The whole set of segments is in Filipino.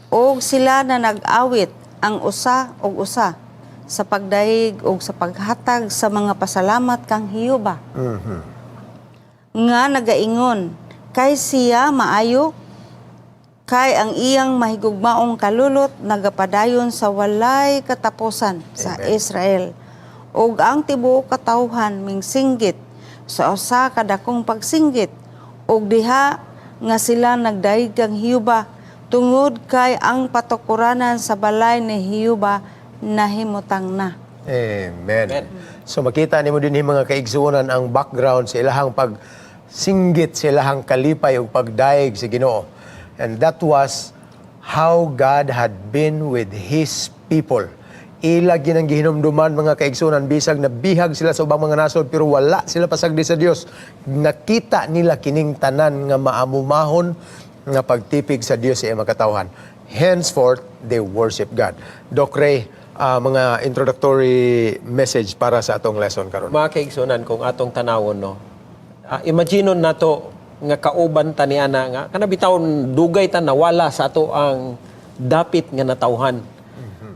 Og sila na nag-awit ang usa og usa sa pagdahig og sa paghatag sa mga pasalamat kang Hiyuba. Nga nagaingon, kay siya maayo, kay ang iyang mahigugmaong kalulot nagapadayon sa walay katapusan sa Israel. Ug ang tibuok katawhan mingsinggit sa usa ka dakong pagsinggit, ug diha nga sila nagdahig kang Hiyuba tungod kay ang patukuranan sa balay ni Hiyuba nahimutang na. Amen. So makita nimo din mga kaigsuonan ang background sa ilahang pagsinggit, sa ilahang kalipay ug pagdaig sa Ginoo. And that was how God had been with His people. Ila ginang gihinumduman mga kaigsuonan bisag na bihag sila sa ubang mga nasod pero wala sila pasagdi sa Dios. Nakita nila kining tanan nga maamumahon nga pagtipig sa Dios sa iyang makatawhan. Henceforth, they worship God. Doc Ray, mga introductory message para sa atong lesson karon. Mga kaigsunan kung atong tanawon no. Imagine nato nga kauban ta niana nga kana bitawon dugay ta nawala sa ato ang dapit nga natawhan.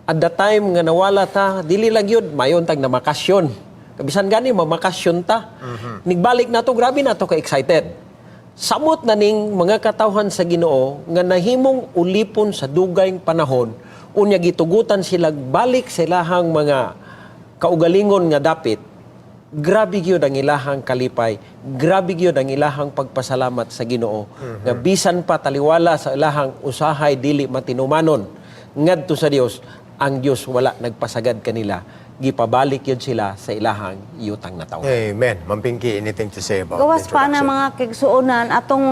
At the time nga nawala ta dili lang yun mayon tag na makasyon. Kabisan gani mamakasyon ta. Nigbalik nato grabe nato ka excited. Samot na ning mga katawhan sa Ginoo nga nahimong ulipon sa dugayng panahon unya gitugutan sila balik sa ilahang mga kaugalingon nga dapit. Grabe gyud ang ilahang kalipay, grabe gyud ang ilahang pagpasalamat sa Ginoo. Nga bisan pa taliwala sa ilahang usahay dili matinumanon ngadto sa Dios, ang Dios wala nagpasagad kanila. Gipabalik yun sila sa ilahang yutang na taon. Amen. Mampingki, anything to say about Gawas pa na introduction? mga kigsuonan atong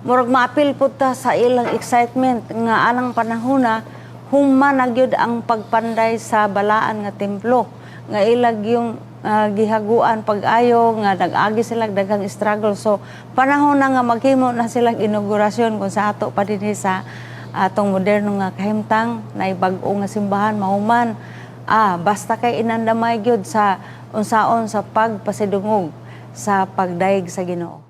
murag maapil pud ta sa ilang excitement nga alang panahona human na gyud ang pagpanday sa balaan nga templo nga ilag yung gihaguan pag-ayo nga nag-agi sila daghang struggle. So panahon na nga maghimo na silang inaugurasyon kung sa ato pa dinhi sa atong moderno nga kahimtang na bag-o nga simbahan mahuman. Basta kay inandamay gyud sa unsaon sa pagpasidungog sa pagdaig sa Ginoo.